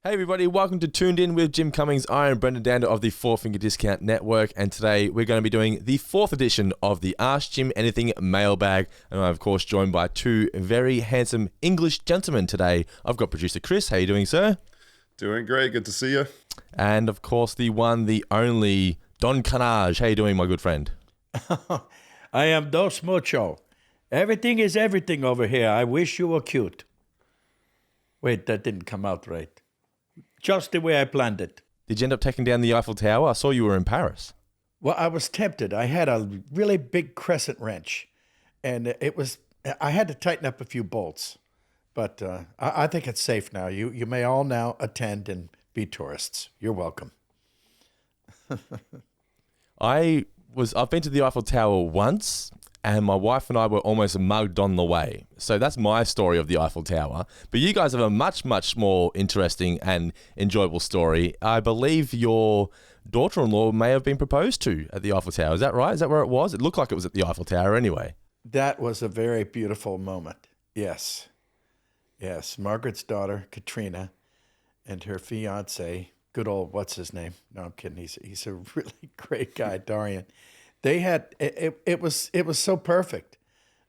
Hey everybody, welcome to Toon'd with Jim Cummings. I am Brendan Dander of the Four Finger Discount Network, and today we're going to be doing the fourth edition of the Ask Jim Anything Mailbag, and I'm of course joined by two very handsome English gentlemen today. I've got producer Chris. How are you doing, sir? Doing great, good to see you. And of course the one, the only Don Carnage. How are you doing, my good friend? I am dos mucho. Everything is everything over here. I wish you were cute. Wait, that didn't come out right. Just the way I planned it. Did you end up taking down the Eiffel Tower? I saw you were in Paris. Well, I was tempted. I had a really big crescent wrench, and I had to tighten up a few bolts. But I think it's safe now. You may all now attend and be tourists. You're welcome. I've been to the Eiffel Tower once, and my wife and I were almost mugged on the way. So that's my story of the Eiffel Tower. But you guys have a much, much more interesting and enjoyable story. I believe your daughter-in-law may have been proposed to at the Eiffel Tower. Is that right? Is that where it was? It looked like it was at the Eiffel Tower anyway. That was a very beautiful moment. Yes. Yes. Margaret's daughter, Katrina, and her fiance, good old, what's his name? No, I'm kidding. He's a really great guy, Darian. They had it was so perfect.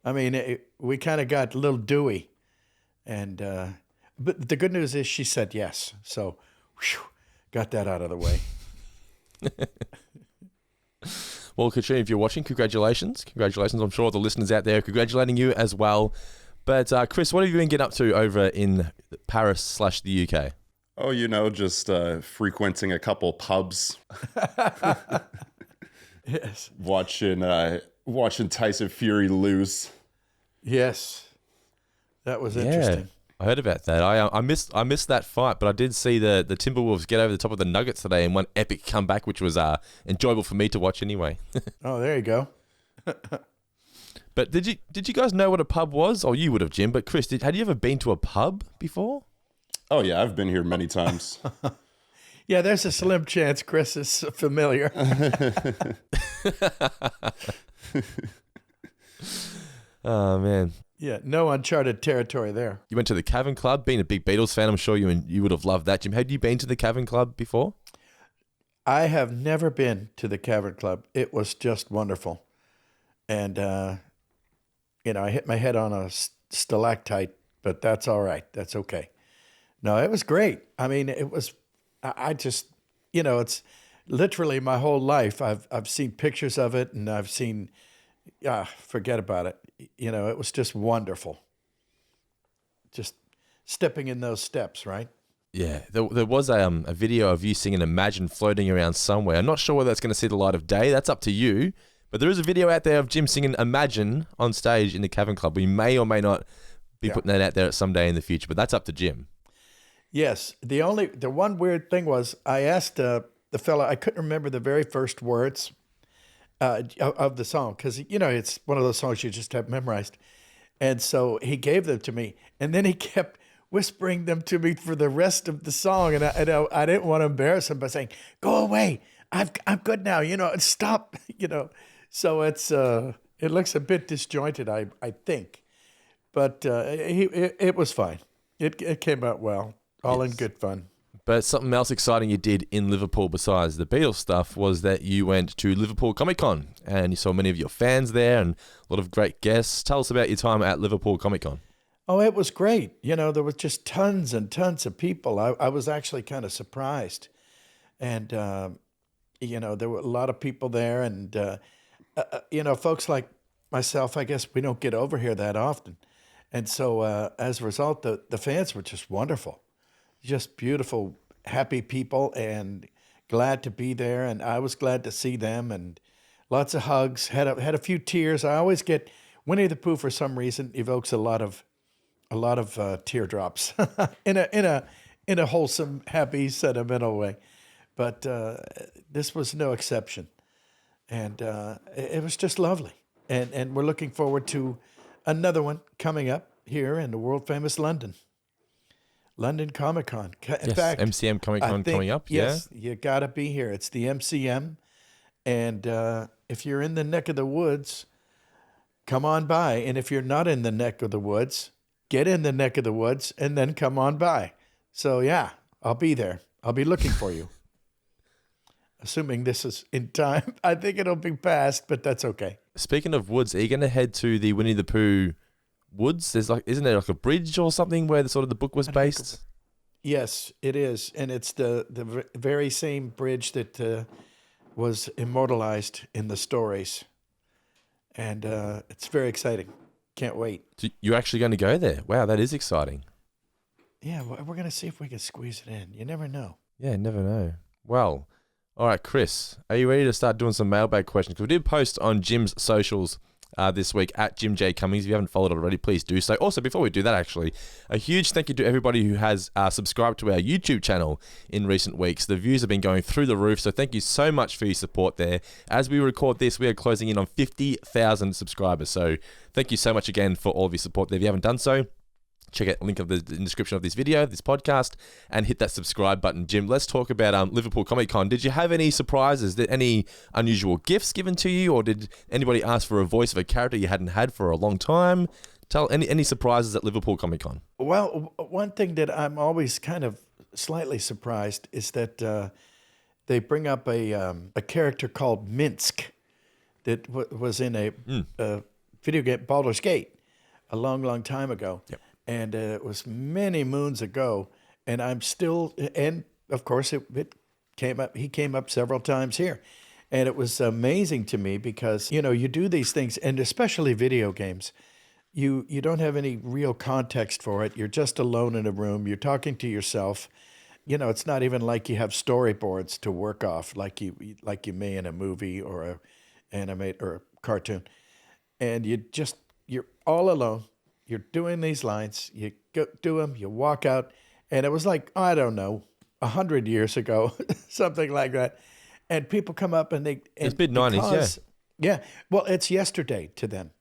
I mean, we kind of got a little dewy, and but the good news is she said yes. So, got that out of the way. Well, Katrina, if you're watching, congratulations. Congratulations. I'm sure the listeners out there are congratulating you as well. But Chris, what have you been getting up to over in Paris/the UK? Oh, just frequenting a couple pubs. Yes. Watching Tyson Fury lose. Yes. That was interesting. I heard about that. I missed that fight, but I did see the Timberwolves get over the top of the Nuggets today in one epic comeback, which was enjoyable for me to watch anyway. Oh, there you go. But did you guys know what a pub was? Oh, you would have, Jim. But Chris, had you ever been to a pub before? Oh yeah, I've been here many times. Yeah, there's a slim chance Chris is familiar. Oh, man. Yeah, no uncharted territory there. You went to the Cavern Club. Being a big Beatles fan, I'm sure you would have loved that, Jim. Had you been to the Cavern Club before? I have never been to the Cavern Club. It was just wonderful. And, I hit my head on a stalactite, but that's all right. That's okay. No, it was great. I mean, I just, it's literally my whole life. I've seen pictures of it, and I've seen, forget about it. It was just wonderful. Just stepping in those steps, right? Yeah, there was a video of you singing Imagine floating around somewhere. I'm not sure whether that's going to see the light of day. That's up to you. But there is a video out there of Jim singing Imagine on stage in the Cavern Club. We may or may not be putting that out there someday in the future, but that's up to Jim. Yes. The one weird thing was I asked the fella, I couldn't remember the very first words of the song because, it's one of those songs you just have memorized. And so he gave them to me, and then he kept whispering them to me for the rest of the song. And I didn't want to embarrass him by saying, "Go away. I'm good now. Stop." So it looks a bit disjointed, I think, but it was fine. It came out well. All in good fun. But something else exciting you did in Liverpool besides the Beatles stuff was that you went to Liverpool ComicCon and you saw many of your fans there and a lot of great guests. Tell us about your time at Liverpool ComicCon. Oh, it was great. There was just tons and tons of people. I was actually kind of surprised. And, there were a lot of people there. And, folks like myself, I guess we don't get over here that often. And so as a result, the fans were just wonderful. Just beautiful, happy people, and glad to be there. And I was glad to see them, and lots of hugs. Had a few tears. I always get Winnie the Pooh for some reason evokes a lot of teardrops in a wholesome, happy, sentimental way. But this was no exception, and it was just lovely. And we're looking forward to another one coming up here in the world famous London ComicCon. In fact, MCM ComicCon coming up. Yes, you got to be here. It's the MCM, and if you're in the neck of the woods, come on by. And if you're not in the neck of the woods, get in the neck of the woods and then come on by. So yeah, I'll be there. I'll be looking for you. Assuming this is in time. I think it'll be past, but that's okay. Speaking of woods, are you going to head to the Winnie the Pooh woods? Isn't there like a bridge or something where the book was based? Yes, it is. And it's the very same bridge that was immortalized in the stories. And it's very exciting. Can't wait. So you're actually going to go there? Wow, that is exciting. Yeah, we're going to see if we can squeeze it in. You never know. Yeah, never know. Well, all right, Chris, are you ready to start doing some mailbag questions? Because we did post on Jim's socials this week at Jim J. Cummings. If you haven't followed already, please do so. Also, before we do that, actually, a huge thank you to everybody who has subscribed to our YouTube channel in recent weeks. The views have been going through the roof, so thank you so much for your support there. As we record this, we are closing in on 50,000 subscribers, so thank you so much again for all of your support there. If you haven't done so, check out the link in the description of this video, this podcast, and hit that subscribe button. Jim, let's talk about Liverpool ComicCon. Did you have any surprises? Did any unusual gifts given to you, or did anybody ask for a voice of a character you hadn't had for a long time? Tell any surprises at Liverpool ComicCon. Well, one thing that I'm always kind of slightly surprised is that they bring up a character called Minsk that was in a video game, Baldur's Gate, a long, long time ago. Yep. And it was many moons ago, and I'm still, and of course it came up, he came up several times here. And it was amazing to me because, you do these things, and especially video games, you don't have any real context for it. You're just alone in a room. You're talking to yourself. It's not even like you have storyboards to work off like you may in a movie or a animate or a cartoon. And you're all alone. You're doing these lines, you go do them, you walk out, and it was like, I don't know, 100 years ago, something like that. And people come up and they... It's mid-90s, yeah. Yeah, well, it's yesterday to them.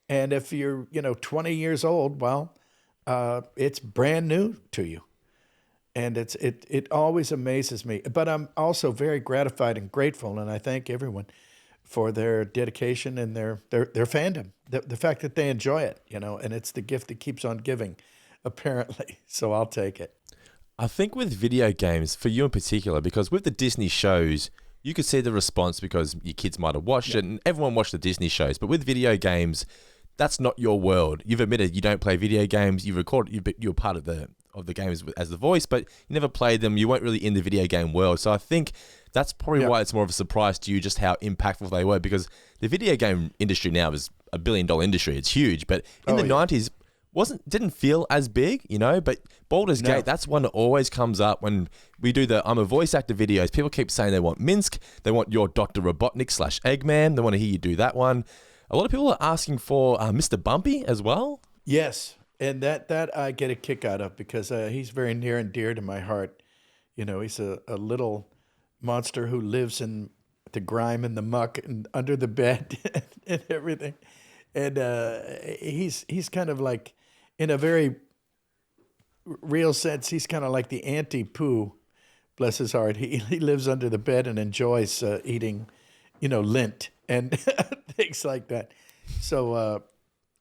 And if you're, 20 years old, well, it's brand new to you. And it always amazes me. But I'm also very gratified and grateful, and I thank everyone for their dedication and their fandom, the fact that they enjoy it, and it's the gift that keeps on giving, apparently. So I'll take it. I think with video games, for you in particular, because with the Disney shows, you could see the response because your kids might have watched it, and everyone watched the Disney shows. But with video games, that's not your world. You've admitted you don't play video games. You're part of the games as the voice, but you never played them. You weren't really in the video game world. So I think that's probably why it's more of a surprise to you just how impactful they were, because the video game industry now is $1 billion industry. It's huge, but in the 90s didn't feel as big, but Baldur's Gate, that's one that always comes up when we do the I'm a voice actor videos. People keep saying they want Minsk, they want your Dr. Robotnik / Eggman, they want to hear you do that one. A lot of people are asking for Mr. Bumpy as well. Yes, and that I get a kick out of because he's very near and dear to my heart. He's a little monster who lives in the grime and the muck and under the bed and everything. And he's kind of like, in a very real sense, he's kind of like the anti-Pooh, bless his heart. He lives under the bed and enjoys eating, lint and things like that. So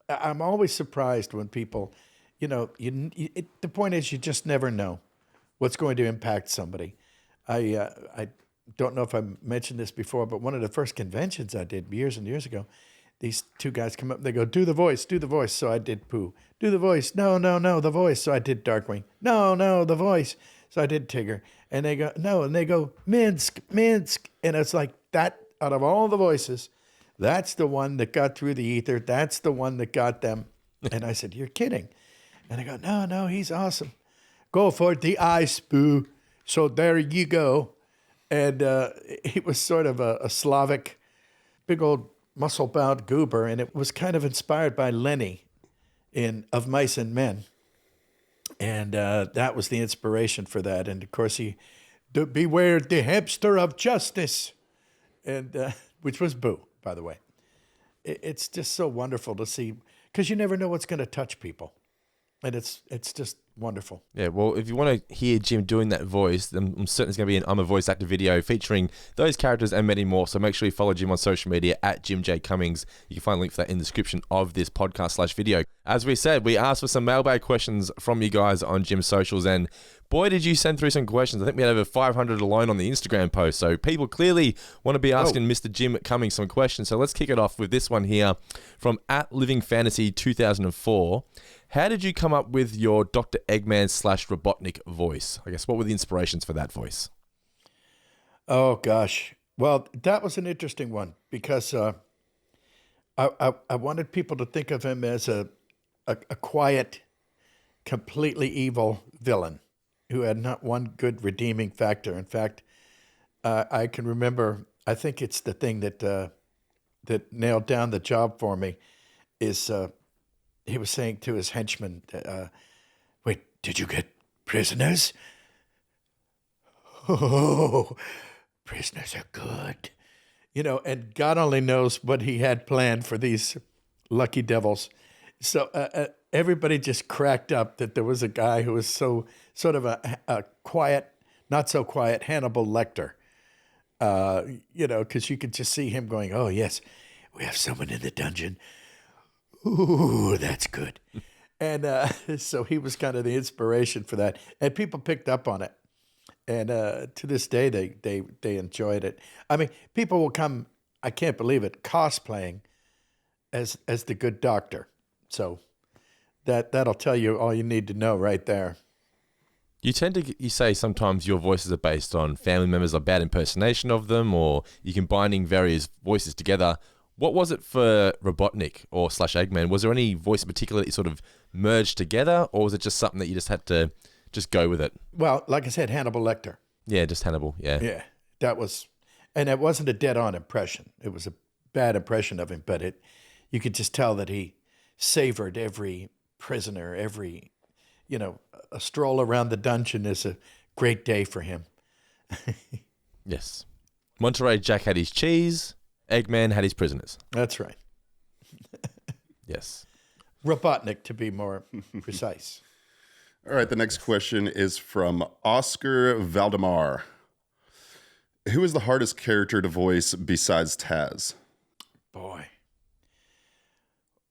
I'm always surprised when people, the point is you just never know what's going to impact somebody. I don't know if I mentioned this before, but one of the first conventions I did years and years ago, these two guys come up and they go, do the voice. So I did Pooh. Do the voice. No, the voice. So I did Darkwing. No, the voice. So I did Tigger. And they go, no. And they go, Minsk. And it's like that, out of all the voices, that's the one that got through the ether. That's the one that got them. And I said, you're kidding. And I go, no, he's awesome. Go for the ice, Pooh. So there you go. And he was sort of a Slavic, big old muscle-bound goober, and it was kind of inspired by Lenny in Of Mice and Men. And that was the inspiration for that. And, of course, beware the hamster of justice, and which was Boo, by the way. It's just so wonderful to see, because you never know what's going to touch people. And it's just wonderful. Yeah, well, if you want to hear Jim doing that voice, then I'm certain it's going to be an I'm a Voice Actor video featuring those characters and many more. So make sure you follow Jim on social media at Jim J. Cummings. You can find a link for that in the description of this podcast /video. As we said, we asked for some mailbag questions from you guys on Jim's socials, and Boy, did you send through some questions. I think we had over 500 alone on the Instagram post. So people clearly want to be asking Mr. Jim Cummings some questions. So let's kick it off with this one here from @LivingFantasy2004. How did you come up with your Dr. Eggman / Robotnik voice? I guess what were the inspirations for that voice? Oh, gosh. Well, that was an interesting one because I wanted people to think of him as a quiet, completely evil villain who had not one good redeeming factor. In fact, I can remember, I think it's the thing that nailed down the job for me is he was saying to his henchmen, wait, did you get prisoners? Oh, prisoners are good. You know, and God only knows what he had planned for these lucky devils. So everybody just cracked up that there was a guy who was so sort of a quiet, not so quiet Hannibal Lecter. You know, because you could just see him going, oh, yes, we have someone in the dungeon. Ooh, that's good. And so he was kind of the inspiration for that. And people picked up on it. And to this day, they enjoyed it. I mean, people will come, I can't believe it, cosplaying as the good doctor. So that'll tell you all you need to know right there. You say sometimes your voices are based on family members or bad impersonation of them, or you combining various voices together. What was it for Robotnik or / Eggman? Was there any voice in particular that you sort of merged together, or was it just something that you just had to just go with it? Well, like I said, Hannibal Lecter. Yeah, just Hannibal, yeah. Yeah, that was, and it wasn't a dead-on impression. It was a bad impression of him, but you could just tell that he savored every prisoner, every, you know, a stroll around the dungeon is a great day for him. Yes. Monterey Jack had his cheese, Eggman had his prisoners. That's right. Yes. Robotnik, to be more precise. All right, the next question is from Oscar Valdemar. Who is the hardest character to voice besides Taz? Boy.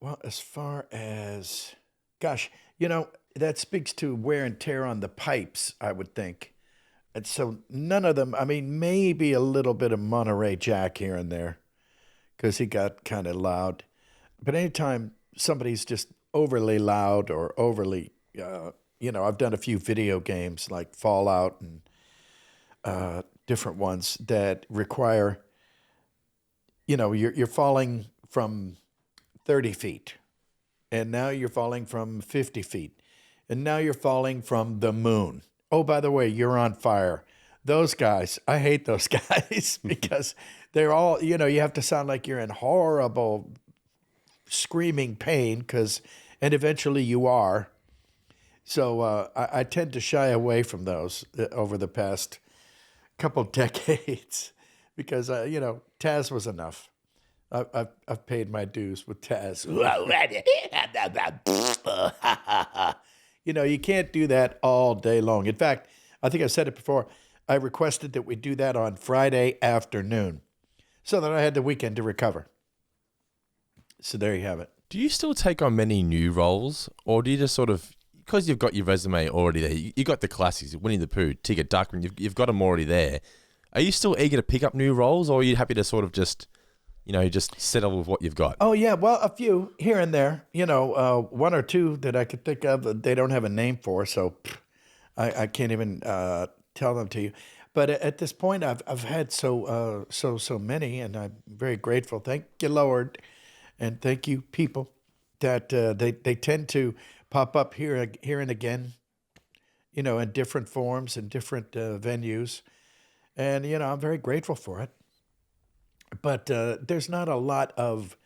Well, as far as, gosh, you know, that speaks to wear and tear on the pipes, I would think. And so none of them, I mean, maybe a little bit of Monterey Jack here and there because he got kind of loud. But anytime somebody's just overly loud or overly, you know, I've done a few video games like Fallout and different ones that require, you know, you're falling from 30 feet, and now you're falling from 50 feet, and now you're falling from the moon. Oh, by the way, you're on fire. Those guys, I hate those guys because they're all, you know, you have to sound like you're in horrible screaming pain and eventually you are. So I tend to shy away from those over the past couple decades because, you know, Taz was enough. I've paid my dues with Taz. You know, you can't do that all day long. In fact, I think I've said it before. I requested that we do that on Friday afternoon so that I had the weekend to recover. So there you have it. Do you still take on many new roles, or do you just sort of, because you've got your resume already there, you got the classics, Winnie the Pooh, Tigger, Duckman, you've got them already there. Are you still eager to pick up new roles, or are you happy to sort of just, you know, just settle with what you've got? Oh, yeah. Well, a few here and there. You know, one or two that I could think of, they don't have a name for, so I can't even tell them to you. But at this point, I've had so many, and I'm very grateful. Thank you, Lord, and thank you, people, that they tend to pop up here and again, you know, in different forms and different venues. And, you know, I'm very grateful for it. But there's not a lot of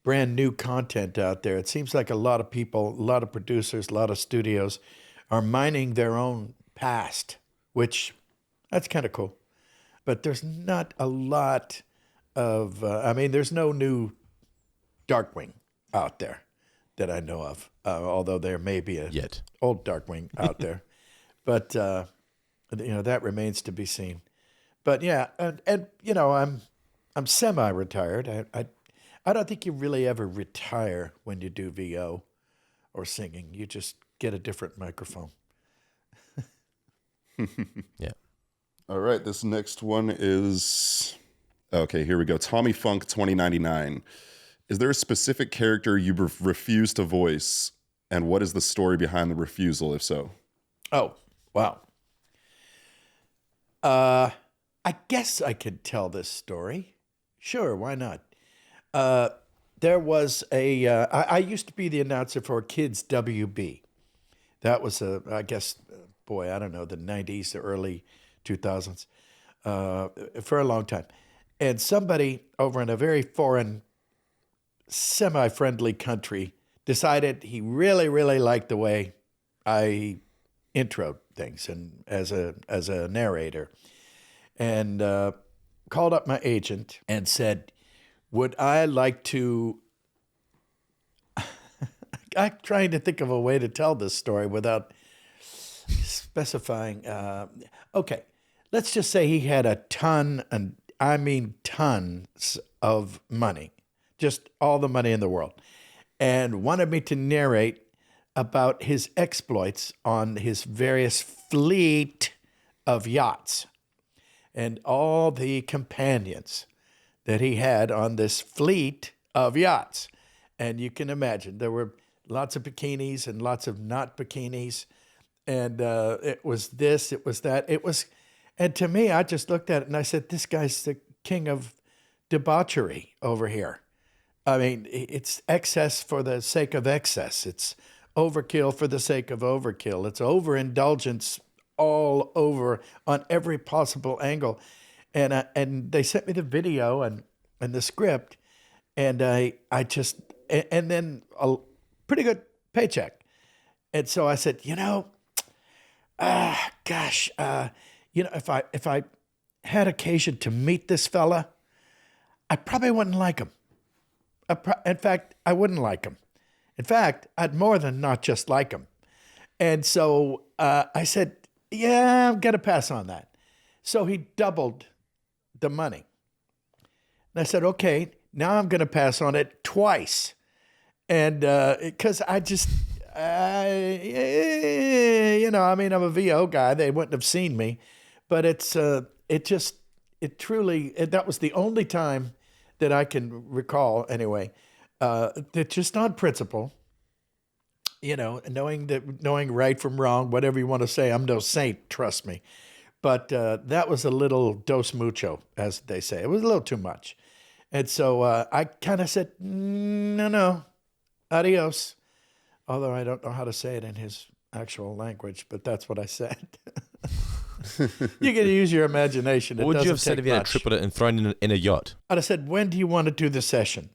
brand new content out there. It seems like a lot of people, a lot of producers, a lot of studios are mining their own past, which that's kind of cool. But there's not a lot of, I mean, there's no new Darkwing out there that I know of, although there may be a old Darkwing out there. But, you know, that remains to be seen. But, yeah, and you know, I'm semi-retired. I don't think you really ever retire when you do VO or singing. You just get a different microphone. Yeah. All right, this next one is okay. Here we go. Tommy Funk 2099. Is there a specific character you refuse to voice, and what is the story behind the refusal, if so? Oh, wow. I guess I could tell this story. Sure, why not? There was I used to be the announcer for Kids WB. That was I guess, boy, I don't know, the 90s, the early 2000s, for a long time. And somebody over in a very foreign, semi-friendly country decided he really, really liked the way I introed things and as a narrator, and called up my agent and said, would I like to... I'm trying to think of a way to tell this story without specifying. Okay, let's just say he had a ton, and I mean tons of money, just all the money in the world, and wanted me to narrate about his exploits on his various fleet of yachts and all the companions that he had on this fleet of yachts. And you can imagine there were lots of bikinis and lots of not bikinis. And it was this, it was that. And to me, I just looked at it and I said, this guy's the king of debauchery over here. I mean, it's excess for the sake of excess. It's overkill for the sake of overkill. It's overindulgence all over on every possible angle. And they sent me the video and the script, and I just, and then a pretty good paycheck. And so I said, gosh, if I had occasion to meet this fella, I probably wouldn't like him. In fact, I wouldn't like him. In fact, I'd more than not just like him. And so I said, yeah, I'm going to pass on that. So he doubled the money. And I said, okay, now I'm going to pass on it twice. And because I'm a VO guy. They wouldn't have seen me. But that was the only time that I can recall anyway, that just on principle, knowing right from wrong, whatever you want to say. I'm no saint, trust me. But that was a little dos mucho, as they say. It was a little too much. And so I kind of said, no, adios. Although I don't know how to say it in his actual language, but that's what I said. You can use your imagination. What would you have said if you had tripled it and thrown in a yacht? I'd have said, when do you want to do the session?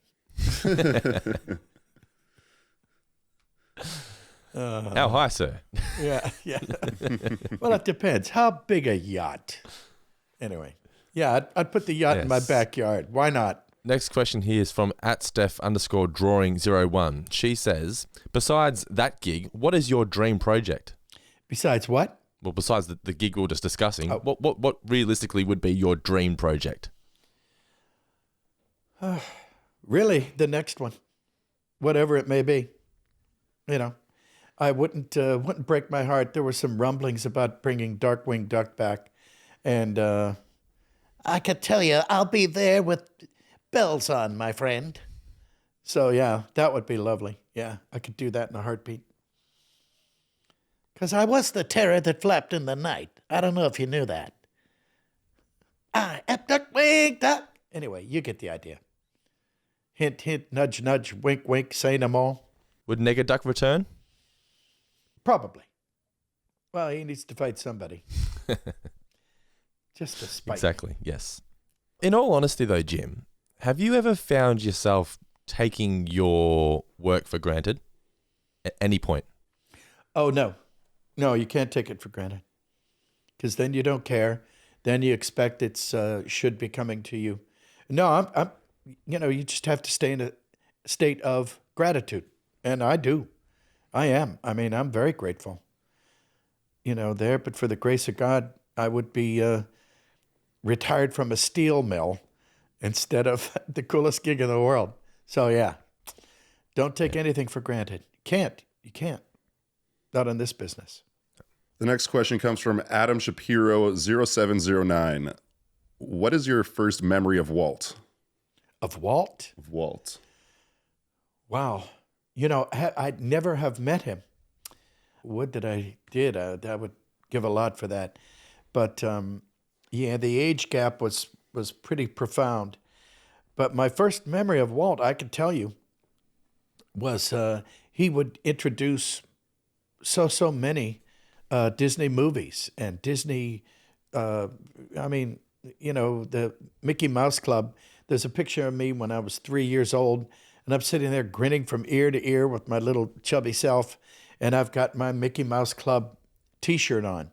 How high, sir? Yeah. Well, it depends. How big a yacht? Anyway, yeah, I'd put the yacht in my backyard. Why not? Next question here is from @Steph_drawing01. She says, besides that gig, what is your dream project? Besides what? Well, besides the gig we were just discussing, what realistically would be your dream project? Really, the next one, whatever it may be. I wouldn't break my heart. There were some rumblings about bringing Darkwing Duck back, and I could tell you I'll be there with bells on, my friend. So yeah, that would be lovely. Yeah, I could do that in a heartbeat. Because I was the terror that flapped in the night. I don't know if you knew that. I am Darkwing Duck. Anyway, you get the idea. Hint, hint, nudge, nudge, wink, wink, say no more. Would Negaduck return? Probably. Well, he needs to fight somebody. Just to spite. Exactly, yes. In all honesty though, Jim, have you ever found yourself taking your work for granted at any point? Oh, no. No, you can't take it for granted. Because then you don't care. Then you expect it should be coming to you. No, I'm you just have to stay in a state of gratitude. And I do. I am. I mean, I'm very grateful. But for the grace of God, I would be retired from a steel mill instead of the coolest gig in the world. So, yeah, don't take anything for granted. You can't. Not in this business. The next question comes from Adam Shapiro 0709. What is your first memory of Walt? Of Walt? Of Walt. Wow. You know, I'd never have met him. Would that I did. I would give a lot for that. But yeah, the age gap was pretty profound. But my first memory of Walt, I can tell you, was he would introduce so many Disney movies and Disney. I mean, you know, the Mickey Mouse Club. There's a picture of me when I was 3 years old, and I'm sitting there grinning from ear to ear with my little chubby self, and I've got my Mickey Mouse Club T-shirt on.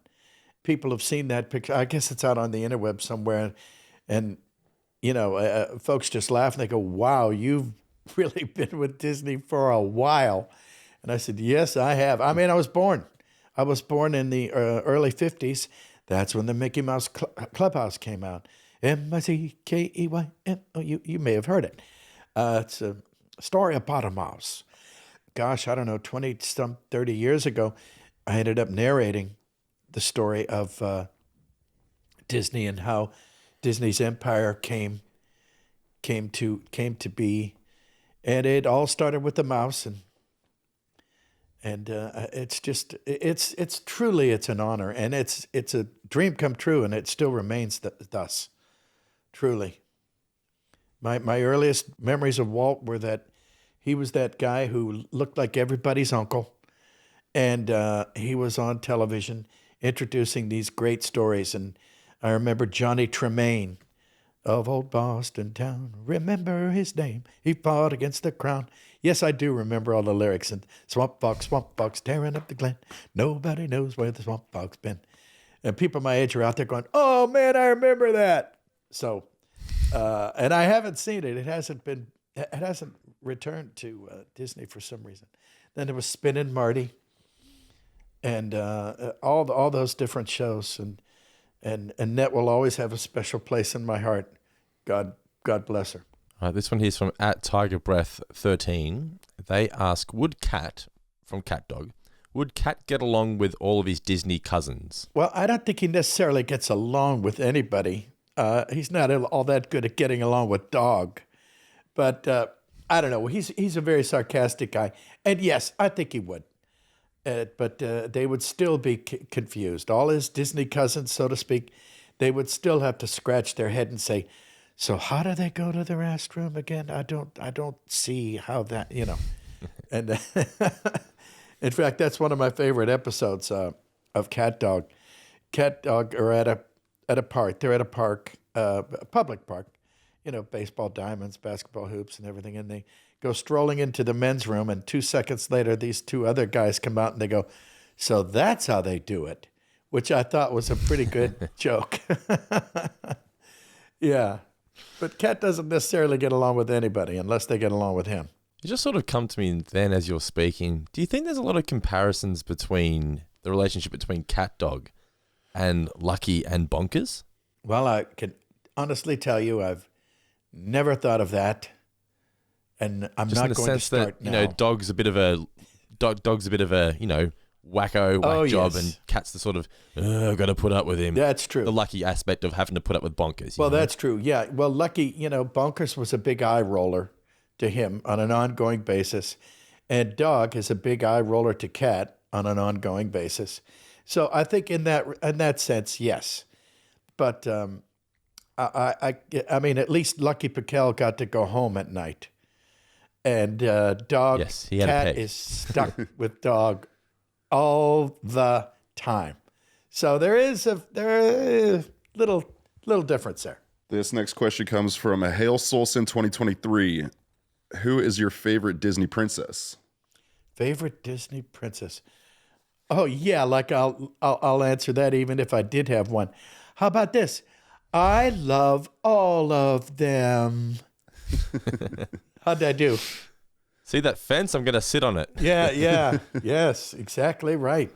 People have seen that picture. I guess it's out on the interweb somewhere, and you know, folks just laugh and they go, "Wow, you've really been with Disney for a while." And I said, "Yes, I have." I mean, I was born in the early 50s. That's when the Mickey Mouse Clubhouse came out. M-I-C-K-E-Y-M-O. You may have heard it. It's a story about a mouse. Gosh, I don't know, 30 years ago, I ended up narrating the story of Disney and how Disney's empire came to be, and it all started with the mouse, and it's truly an honor, and it's a dream come true, and it still remains thus. Truly, my earliest memories of Walt were that he was that guy who looked like everybody's uncle, and he was on television introducing these great stories. And I remember Johnny Tremaine of old Boston town. Remember his name. He fought against the crown. Yes, I do remember all the lyrics. And swamp fox, tearing up the glen. Nobody knows where the swamp fox been. And people my age are out there going, "Oh man, I remember that." So, and I haven't seen it. It hasn't returned to Disney for some reason. Then there was Spinnin' Marty, and all those different shows, and Annette will always have a special place in my heart. God bless her. All right, this one here is from @TigerBreath13. They ask, would Cat get along with all of his Disney cousins? Well, I don't think he necessarily gets along with anybody. He's not all that good at getting along with Dog. But I don't know. He's a very sarcastic guy. And yes, I think he would. But they would still be confused. All his Disney cousins, so to speak, they would still have to scratch their head and say, "So how do they go to the restroom again? I don't see how that, you know." And in fact, that's one of my favorite episodes of Cat Dog. Cat Dog are at a park. They're at a park, a public park, you know, baseball diamonds, basketball hoops, and everything. And they go strolling into the men's room, and 2 seconds later, these two other guys come out and they go, "So that's how they do it," which I thought was a pretty good joke. Yeah. But Cat doesn't necessarily get along with anybody unless they get along with him. It just sort of come to me then as you're speaking. Do you think there's a lot of comparisons between the relationship between Cat Dog and Lucky and Bonkers? Well, I can honestly tell you I've never thought of that. And I'm just not in the going sense to start that, you now. know, Dog's a bit of a, you know, whack job, yes. and Cat's the sort of, I've got to put up with him. That's true. The Lucky aspect of having to put up with Bonkers. Well, you know? that's true. Yeah. Well, Lucky, you know, Bonkers was a big eye roller to him on an ongoing basis. And Dog is a big eye roller to Cat on an ongoing basis. So I think in that sense, yes. But I mean, at least Lucky Piquel got to go home at night. And Dog, Yes, he had a Cat peg. is stuck with Dog all the time. So there is a little difference there. This next question comes from a Hale Solson 2023. Who is your favorite Disney princess? Favorite Disney princess? Oh yeah, like I'll answer that even if I did have one. How about this? I love all of them. How'd I do? See that fence? I'm going to sit on it. Yeah. Yes, exactly right.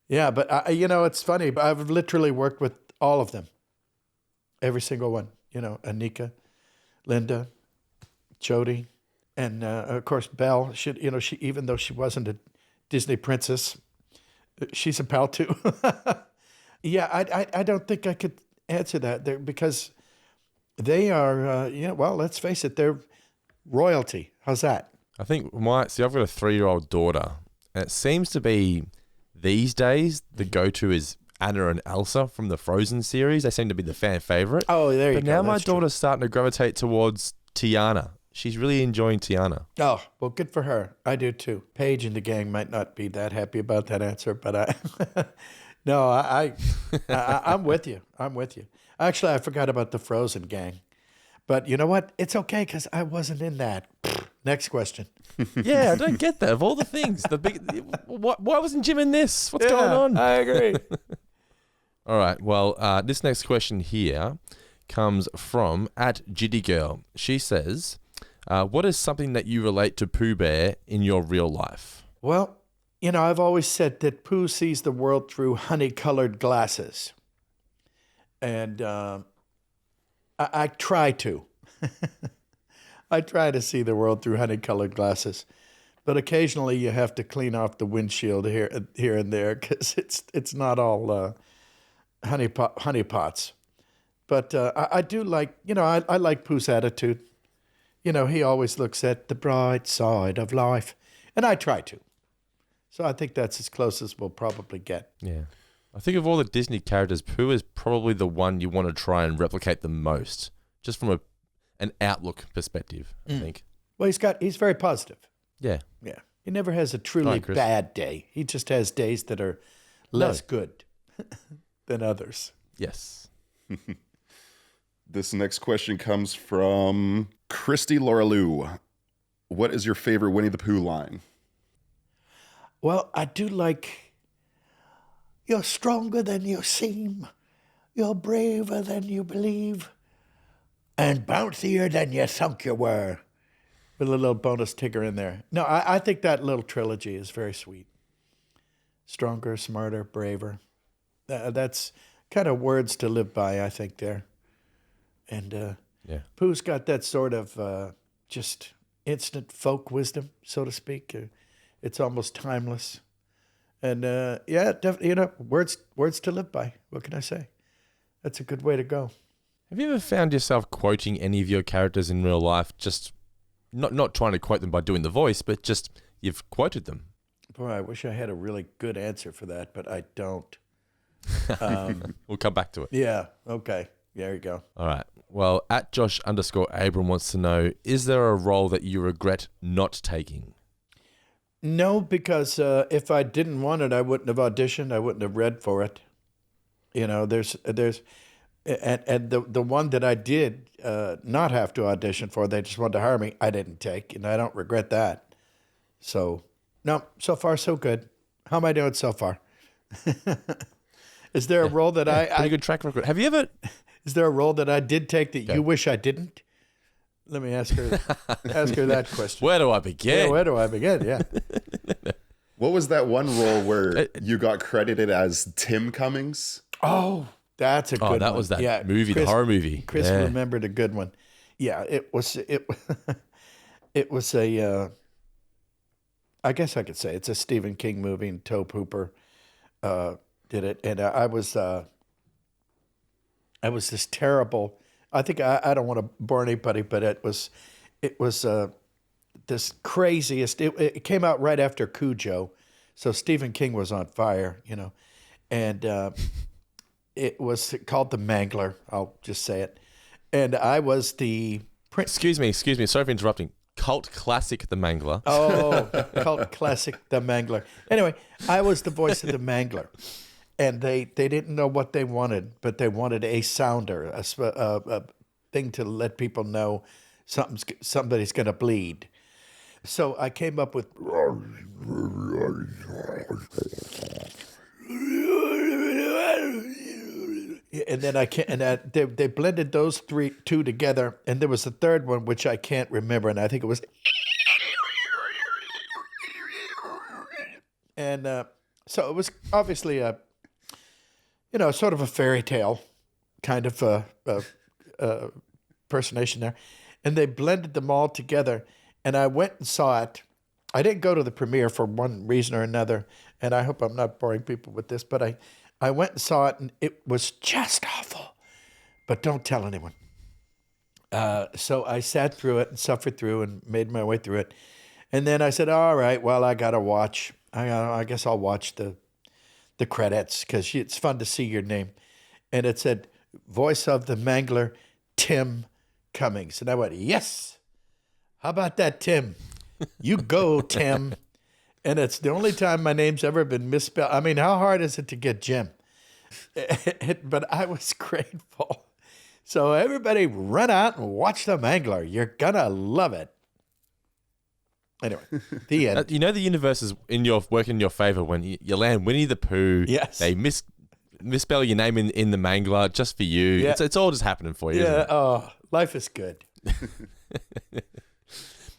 Yeah, but you know, it's funny, but I've literally worked with all of them. Every single one. You know, Anika, Linda, Jody, and of course Belle. She even though she wasn't a Disney princess, She's a pal too. Yeah, I don't think I could answer that there because they are, well, let's face it, they're royalty. How's that? I think I've got a 3-year-old daughter, and it seems to be these days the go-to is Anna and Elsa from the Frozen series. They seem to be the fan favorite. Oh, there you go. But now my That's true. daughter's starting to gravitate towards Tiana. She's really enjoying Tiana. Oh, well, good for her. I do too. Paige and the gang might not be that happy about that answer, but I'm with you. I'm with you. Actually, I forgot about the Frozen gang. But you know what? It's okay because I wasn't in that. Next question. Yeah, I don't get that. Of all the things, why wasn't Jim in this? What's going on? I agree. All right. Well, this next question here comes from @JittyGirl. She says, what is something that you relate to Pooh Bear in your real life? Well, I've always said that Pooh sees the world through honey-colored glasses. And I try to. I try to see the world through honey-colored glasses. But occasionally you have to clean off the windshield here and there because it's not all honey pots. But I do like, I like Pooh's attitude. He always looks at the bright side of life. And I try to. So I think that's as close as we'll probably get. Yeah. I think of all the Disney characters, Pooh is probably the one you want to try and replicate the most, just from an outlook perspective, I think. Well, he's very positive. Yeah. Yeah. He never has a truly Chris. bad day. He just has days that are less good than others. Yes. This next question comes from Christy Laurelou. What is your favorite Winnie the Pooh line? Well, I do like, you're stronger than you seem, you're braver than you believe, and bouncier than you thunk you were. With a little bonus Tigger in there. No, I think that little trilogy is very sweet. Stronger, smarter, braver. That's kind of words to live by, I think, there. And Yeah. Pooh's got that sort of just instant folk wisdom, so to speak. It's almost timeless. And definitely, words to live by. What can I say? That's a good way to go. Have you ever found yourself quoting any of your characters in real life, just not trying to quote them by doing the voice, but just you've quoted them? Boy, I wish I had a really good answer for that, but I don't. We'll come back to it. Yeah, okay. There you go. All right. Well, @Josh_Abram wants to know, is there a role that you regret not taking? No, because if I didn't want it, I wouldn't have auditioned. I wouldn't have read for it. There's and the one that I did not have to audition for, they just wanted to hire me, I didn't take, and I don't regret that. So, no, so far so good. How am I doing so far? Is there a role that Pretty good track record. Have you ever? Is there a role that I did take that you wish I didn't? Let me ask her that question. Where do I begin? Yeah, where do I begin? Yeah. What was that one role where you got credited as Tim Cummings? Oh, that's a good one. Oh, that was that movie, the horror movie. Chris remembered a good one. Yeah, it was a I guess I could say it's a Stephen King movie, and Tobe Hooper did it, and I was this terrible. I think I don't want to bore anybody, but it was this craziest. It came out right after Cujo, so Stephen King was on fire, and it was called The Mangler. I'll just say it, and I was the prince. Excuse me. Sorry for interrupting. Cult classic, The Mangler. Oh, cult classic, The Mangler. Anyway, I was the voice of The Mangler. And they didn't know what they wanted, but they wanted a sounder, a thing to let people know somebody's going to bleed. So I came up with... And then they blended those two together, and there was a third one, which I can't remember, and I think it was... And so it was obviously a... sort of a fairy tale kind of impersonation there. And they blended them all together. And I went and saw it. I didn't go to the premiere for one reason or another. and I hope I'm not boring people with this, but I went and saw it, and it was just awful. But don't tell anyone. So I sat through it and suffered through and made my way through it. And then I said, all right, well, I got to watch. I guess I'll watch the credits because it's fun to see your name. And it said, voice of the Mangler, Tim Cummings. And I went, yes. How about that, Tim? You go, Tim. And it's the only time my name's ever been misspelled. I mean, how hard is it to get Jim? But I was grateful. So everybody run out and watch The Mangler. You're going to love it. Anyway, the end. You know the universe is working in your favor when you land Winnie the Pooh. Yes. They misspell your name in the Mangler just for you. Yeah. It's all just happening for you. Isn't it? Oh, life is good.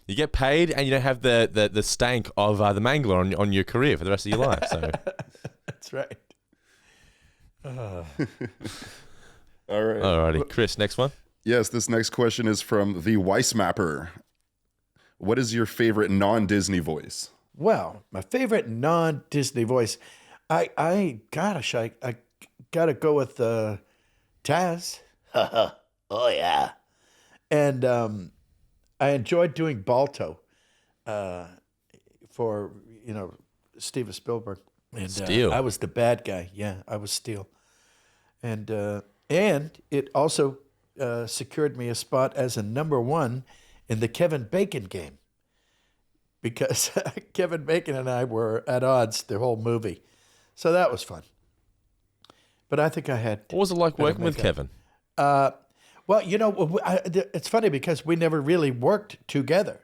You get paid and you don't have the stank of the Mangler on your career for the rest of your life. So That's right. All right. Alrighty, Chris, next one. Yes, this next question is from the Weissmapper. What is your favorite non-Disney voice? Well, my favorite non-Disney voice, I gotta go with Taz. Oh yeah. And I enjoyed doing Balto for Steven Spielberg. And Steel. I was the bad guy. Yeah, I was Steel. And it also secured me a spot as a number one in the Kevin Bacon game, because Kevin Bacon and I were at odds the whole movie. So that was fun. But I think I had... What was it like working with Kevin? Well, it's funny because we never really worked together.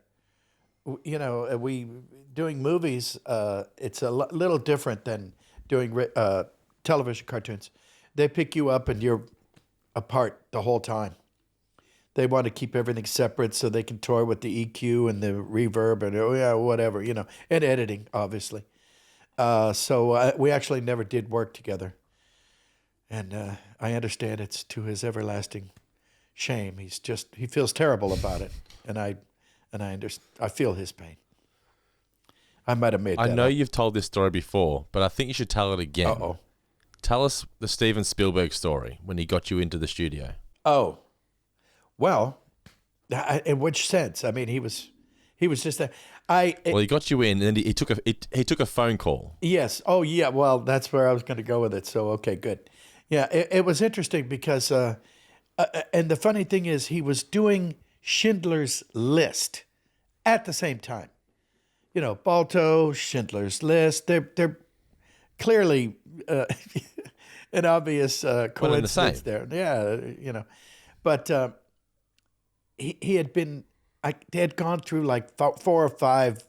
We doing movies, it's a little different than doing television cartoons. They pick you up and you're apart the whole time. They want to keep everything separate so they can toy with the EQ and the reverb and whatever, and editing, obviously. So we actually never did work together. And I understand it's to his everlasting shame. He feels terrible about it. And I feel his pain. I might have made that I know up. you've told this story before, but I think you should tell it again. Uh-oh. Tell us the Steven Spielberg story when he got you into the studio. Oh, well, in which sense? I mean, he was just there. Well, he got you in, and then he took a phone call. Yes. Oh, yeah. Well, that's where I was going to go with it. So, okay, good. Yeah, it was interesting because, and the funny thing is, he was doing Schindler's List at the same time. Balto, Schindler's List. They're clearly an obvious coincidence there. Yeah, but he had been. They had gone through like 4 or 5,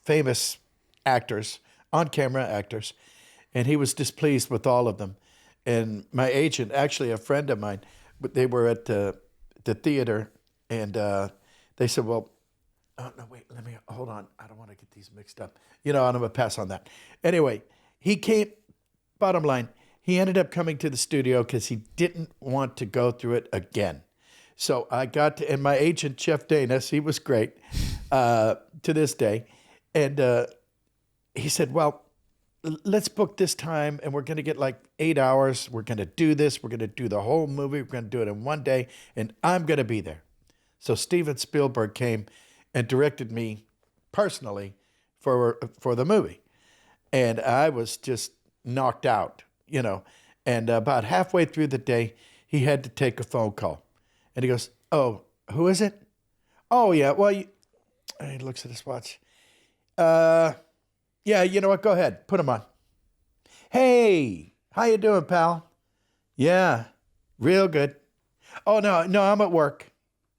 famous actors, on-camera actors, and he was displeased with all of them. And my agent, actually a friend of mine, they were at the theater, and they said, well, oh, no, wait, hold on. I don't want to get these mixed up. I'm going to pass on that. Anyway, he came, bottom line, he ended up coming to the studio because he didn't want to go through it again. So I got to, and my agent, Jeff Danis, he was great to this day. And he said, well, let's book this time, and we're going to get like 8 hours. We're going to do this. We're going to do the whole movie. We're going to do it in one day, and I'm going to be there. So Steven Spielberg came and directed me personally for the movie. And I was just knocked out, And about halfway through the day, he had to take a phone call. And he goes, oh, who is it? Oh, yeah, well, he looks at his watch. Yeah, you know what? Go ahead. Put him on. Hey, how you doing, pal? Yeah, real good. Oh, no, I'm at work.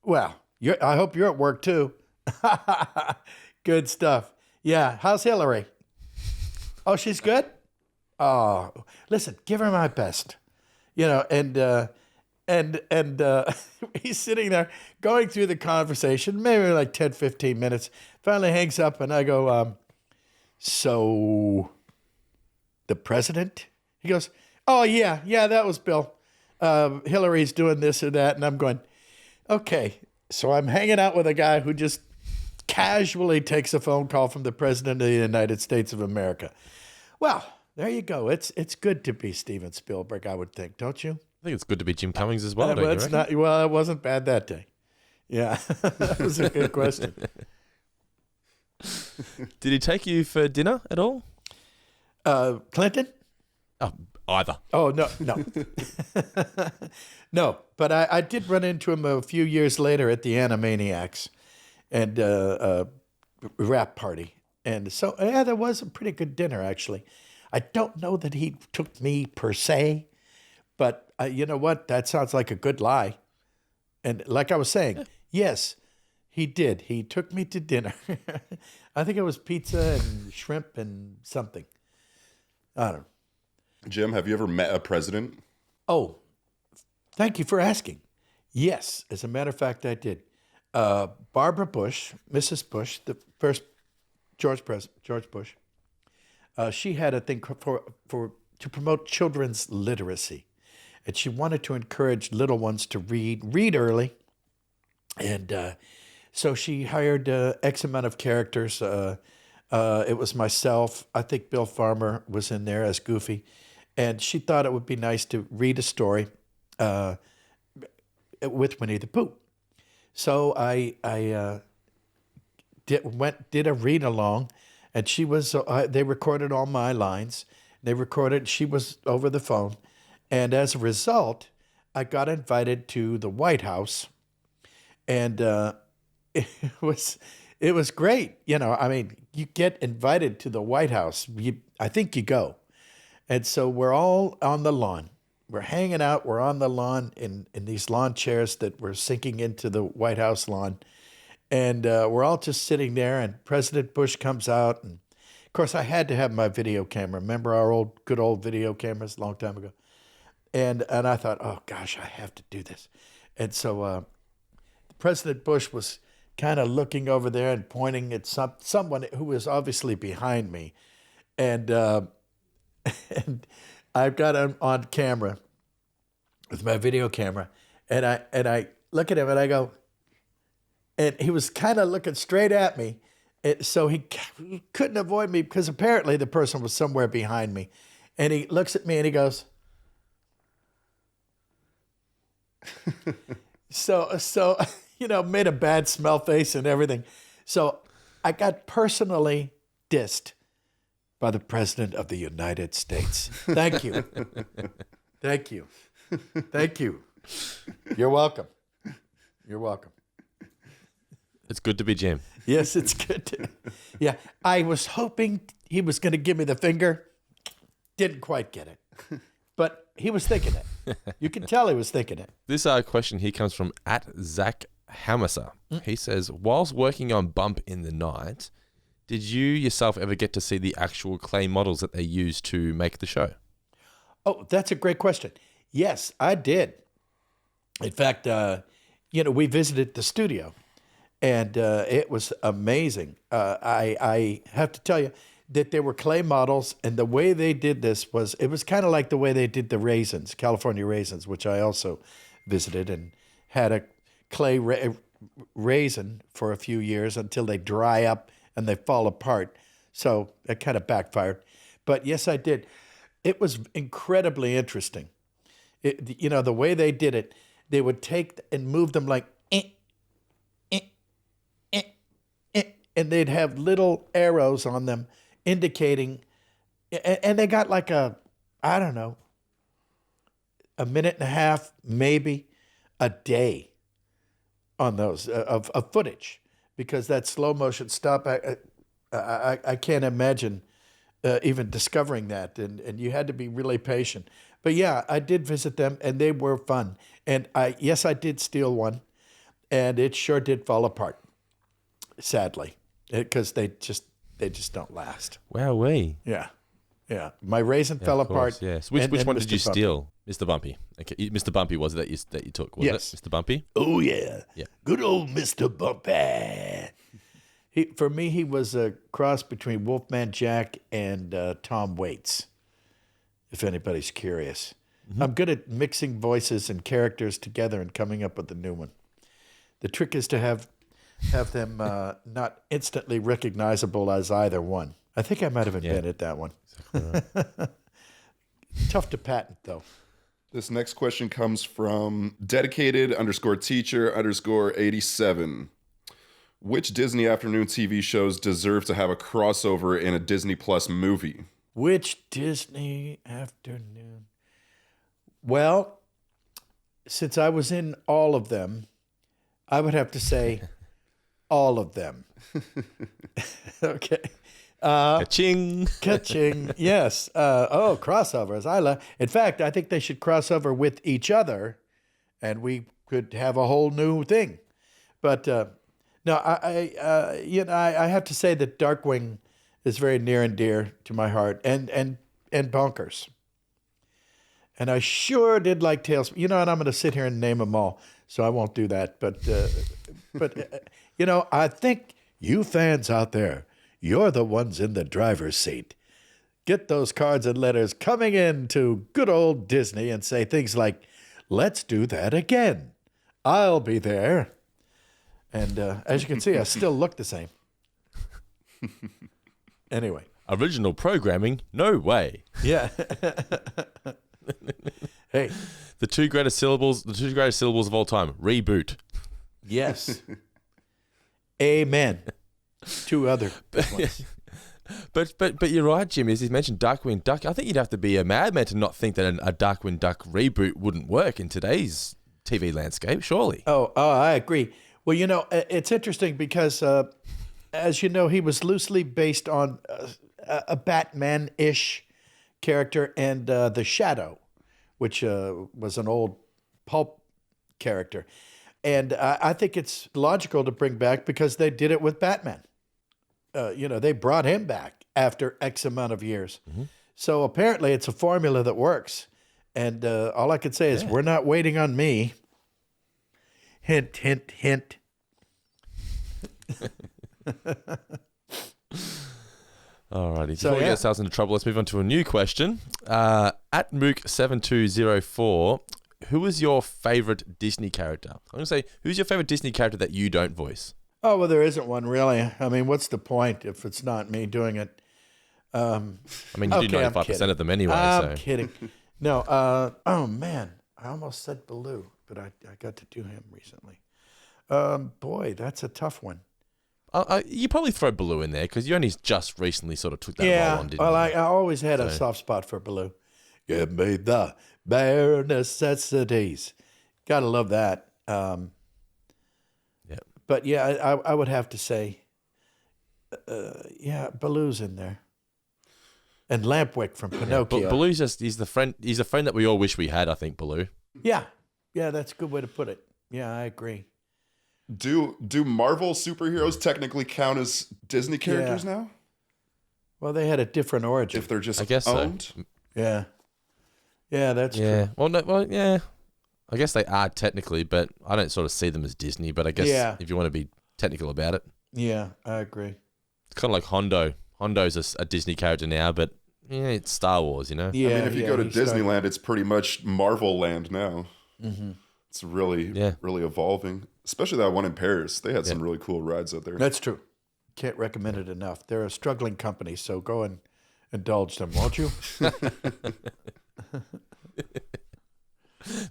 Well, I hope you're at work, too. Good stuff. Yeah, how's Hillary? Oh, she's good? Oh, listen, give her my best. And he's sitting there going through the conversation, maybe like 10, 15 minutes. Finally hangs up, and I go, so the president? He goes, oh, yeah, that was Bill. Hillary's doing this or that. And I'm going, okay. So I'm hanging out with a guy who just casually takes a phone call from the President of the United States of America. Well, there you go. It's good to be Steven Spielberg, I would think, don't you? I think it's good to be Jim Cummings as well, don't Well, you it's reckon? not. Well, it wasn't bad that day. Yeah, that was a good question. Did he take you for dinner at all? Clinton? Oh, either. Oh, no. No, but I did run into him a few years later at the Animaniacs and rap party. And so, yeah, there was a pretty good dinner, actually. I don't know that he took me per se, but you know what? That sounds like a good lie. And like I was saying, yes, he did. He took me to dinner. I think it was pizza and shrimp and something. I don't know. Jim, have you ever met a president? Oh, thank you for asking. Yes, as a matter of fact, I did. Barbara Bush, Mrs. Bush, the first George Bush. She had a thing to promote children's literacy, and she wanted to encourage little ones to read early, and so she hired X amount of characters. It was myself. I think Bill Farmer was in there as Goofy. And she thought it would be nice to read a story with Winnie the Pooh. So I did a read along, and she was. They recorded all my lines. They recorded. She was over the phone, and as a result, I got invited to the White House, and it was great. You know, I mean, you get invited to the White House. I think you go. And so we're all on the lawn. We're hanging out. We're on the lawn in these lawn chairs that were sinking into the White House lawn. And we're all just sitting there, and President Bush comes out. And, of course, I had to have my video camera. Remember our good old video cameras a long time ago? And I thought, oh, gosh, I have to do this. And so President Bush was kind of looking over there and pointing at someone who was obviously behind me. And I've got him on camera with my video camera, and I look at him and I go, and he was kind of looking straight at me, so he couldn't avoid me because apparently the person was somewhere behind me, and he looks at me and he goes, so you know, made a bad smell face and everything, so I got personally dissed by the President of the United States. Thank you. Thank you. Thank you. You're welcome. You're welcome. It's good to be Jim. Yes, it's good. Yeah, I was hoping he was going to give me the finger. Didn't quite get it. But he was thinking it. You can tell he was thinking it. This question here comes from @ZachHammerser. He says, whilst working on Bump in the Night, did you yourself ever get to see the actual clay models that they used to make the show? Oh, that's a great question. Yes, I did. In fact, you know, we visited the studio, and it was amazing. I have to tell you that there were clay models, and the way they did this was, it was kind of like the way they did the raisins, California raisins, which I also visited and had a clay raisin for a few years until they dry up and they fall apart. So it kind of backfired. But yes, I did. It was incredibly interesting. You know, the way they did it, they would take and move them like, and they'd have little arrows on them indicating, and they got like I don't know, a minute and a half, maybe a day on those of footage. Because that slow motion stop, I can't imagine even discovering that, and you had to be really patient. But yeah, I did visit them, and they were fun. And I did steal one, and it sure did fall apart, sadly, because they just don't last. Wowee. Yeah. My raisin fell apart. Yes. Which one did you Mr. steal, Mr. Bumpy? Okay, Mr. Bumpy was it that you took? Was Yes. it Mr. Bumpy? Oh yeah. Yeah. Good old Mr. Bumpy. For me, he was a cross between Wolfman Jack and Tom Waits, if anybody's curious. Mm-hmm. I'm good at mixing voices and characters together and coming up with a new one. The trick is to have have them not instantly recognizable as either one. I think I might have invented that one. Tough to patent, though. This next question comes from dedicated_teacher_87. Which Disney afternoon TV shows deserve to have a crossover in a Disney Plus movie? Which Disney afternoon? Well, since I was in all of them, I would have to say all of them. Okay. Ka-ching. Ka-ching. Yes. Crossovers. In fact, I think they should cross over with each other, and we could have a whole new thing. But no, I have to say that Darkwing is very near and dear to my heart, and Bonkers. And I sure did like Tales. And I'm going to sit here and name them all, so I won't do that. But I think you fans out there, you're the ones in the driver's seat. Get those cards and letters coming in to good old Disney and say things like, let's do that again. I'll be there. And as you can see, I still look the same. Anyway. Original programming? No way. Yeah. Hey. The two greatest syllables of all time. Reboot. Yes. Amen. Two other big ones. But you're right, Jim. As you mentioned, Darkwing Duck. I think you'd have to be a madman to not think that a Darkwing Duck reboot wouldn't work in today's TV landscape. Surely. Oh, I agree. Well, it's interesting because, as you know, he was loosely based on a Batman-ish character and the Shadow, which was an old pulp character. And I think it's logical to bring back because they did it with Batman. They brought him back after X amount of years. Mm-hmm. So apparently it's a formula that works. And all I can say is we're not waiting on me. Hint, hint, hint. Alrighty. Before we get ourselves into trouble, let's move on to a new question. At Mook7204, who is your favorite Disney character? I'm going to say, who's your favorite Disney character that you don't voice? Oh, well, there isn't one really. I mean, what's the point if it's not me doing it? I mean, you do 95% of them anyway. I'm kidding. No. Oh, man. I almost said Baloo, but I got to do him recently. Boy, that's a tough one. You probably throw Baloo in there because you only just recently sort of took that role on, didn't you? I always had a soft spot for Baloo. Give me the bare necessities. Gotta love that. But yeah, I would have to say, Baloo's in there. And Lampwick from Pinocchio. But Baloo's he's the friend that we all wish we had, I think, Baloo. Yeah, that's a good way to put it. Yeah, I agree. Do Marvel superheroes technically count as Disney characters now? Well, they had a different origin. If they're just owned? So. Yeah. Yeah, that's true. Yeah. I guess they are technically, but I don't sort of see them as Disney. But I guess if you want to be technical about it. Yeah, I agree. It's kind of like Hondo. Hondo's a Disney character now, but it's Star Wars, Yeah, I mean, if you go to Disneyland, it's pretty much Marvel land now. Mm-hmm. It's really evolving. Especially that one in Paris. They had some really cool rides out there. That's true. Can't recommend it enough. They're a struggling company, so go and indulge them, won't you?